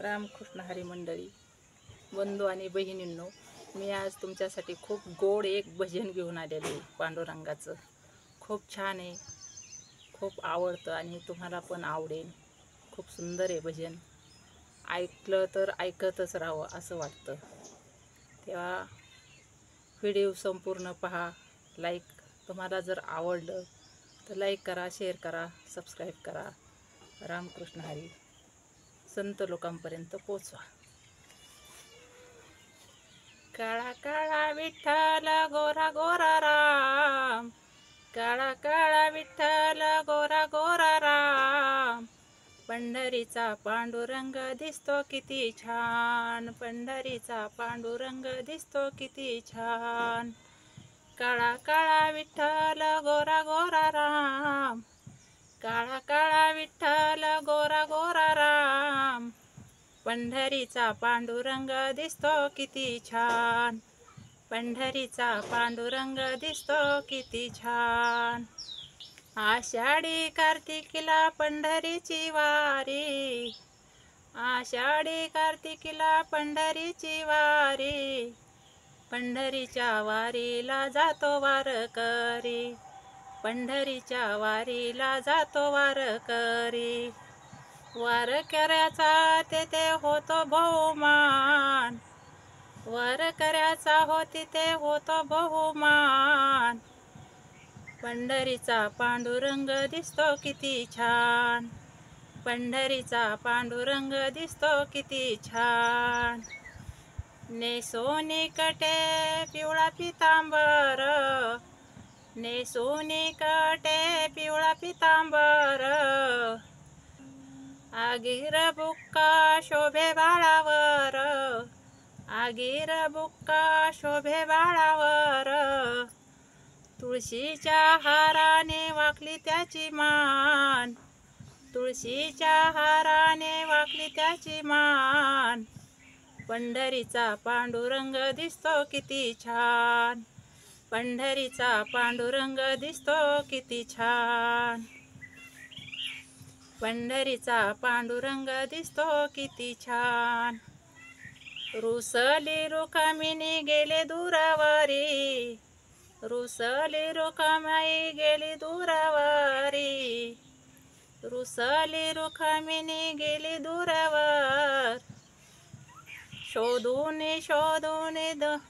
रामकृष्ण हरी मंडळी, बंधू आणि बहिणींनो, मी आज तुमच्यासाठी खूप गोड एक भजन घेऊन आलेले आहे. पांडुरंगाचं खूप छान आहे, खूप आवडतं आणि तुम्हाला पण आवडेल. खूप सुंदर आहे भजन. ऐकलं तर ऐकतच राहावं असं वाटतं. तेव्हा व्हिडिओ संपूर्ण पहा. तुम्हाला जर आवडलं तर लाईक करा, शेअर करा, सबस्क्राईब करा. रामकृष्ण हरी संत लोकांपर्यंत पोचवा. काळा काळा विठ्ठल गोरा गोरा राम, काळा काळा विठ्ठल गोरा गोरा राम. पंढरीचा पांडुरंग दिसतो किती छान, पंढरीचा पांडुरंग दिसतो किती छान. काळा काळा विठ्ठल गोरा गोरा राम, काळा काळा विठ्ठल गोरा गोरा राम. पंढरीचा पांडुरंग दिसतो किती छान, पंढरीचा पांडुरंग दिसतो किती छान. आषाढी कार्तिकीला पंढरीची वारी, आषाढी कार्तिकीला पंढरीची वारी. पंढरीच्या वारीला जातो वारकरी, पंढरीच्या वारीला जातो वारकरी. वारकऱ्याचा तेथे होतो बहुमान, वारकऱ्याचा तिथे होतो बहुमान. पंढरीचा पांडुरंग दिसतो किती छान, पंढरीचा पांडुरंग दिसतो किती छान. नेसोनी कटे पिवळा पितांबर, नेसोनी कटे पिवळा पितांबर. आगीर बुक्का शोभे बाळावर, आगीर बुक्का शोभे बाळावर. तुळशीच्या हाराने वाकली त्याची मान, तुळशीच्या हाराने वाकली त्याची मान. पंढरीचा पांडुरंग दिसतो किती छान, पंढरीचा पांडुरंग दिसतो किती छान. पंढरीचा पांडुरंग दिसतो किती छान. रुसली रुक्मिणी गेले दूरावरी, रुसली रुक्माई गेली दूरावरी. रुसली रुक्मिणी गेली दूरावर. शोधून शोधून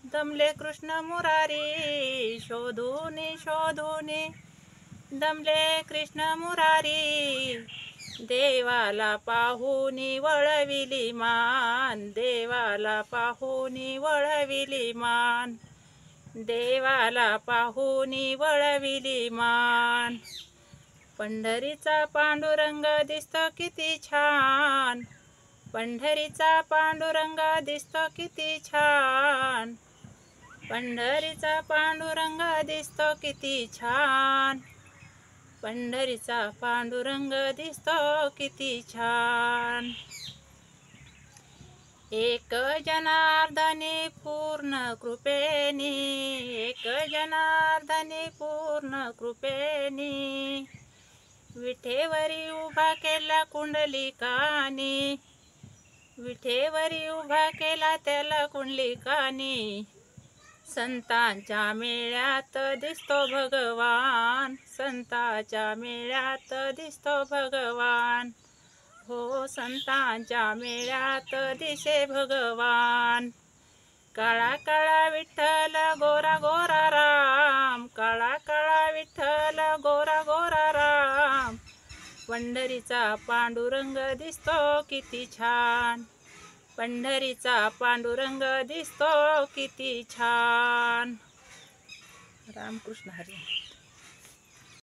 दमले कृष्ण मुरारी, शोधून शोधून दमले कृष्ण मुरारी. देवाला पाहुनी वळविली मान, देवाला पाहुनी वळविली मान, देवाला पाहुनी वळविली मान. पंढरीचा पांडुरंग दिसतो किती छान, पंढरीचा पांडुरंग दिसतो किती छान. पंढरीचा पांडुरंग दिसतो किती छान, पंढरीचा पांडुरंग दिसतो किती छान. एक जनार्दनी पूर्ण कृपेनी, एक जनार्दनी पूर्ण कृपेनी. विठेवरी उभा केला कुंडलिकानी, विठेवरी उभा केला त्याला कुंडलिकानी. संतांच्या मेळ्यात दिसतो भगवान, संतांच्या मेळ्यात दिसतो भगवान. हो संतांच्या मेळ्यात दिसे भगवान. काळा काळा विठ्ठल गोरा गोरा राम, काळा काळा विठ्ठल गोरा गोरा राम. पंढरीचा पांडुरंग दिसतो किती छान, पंढरीचा पांडुरंग दिसतो किती छान. रामकृष्ण हरी.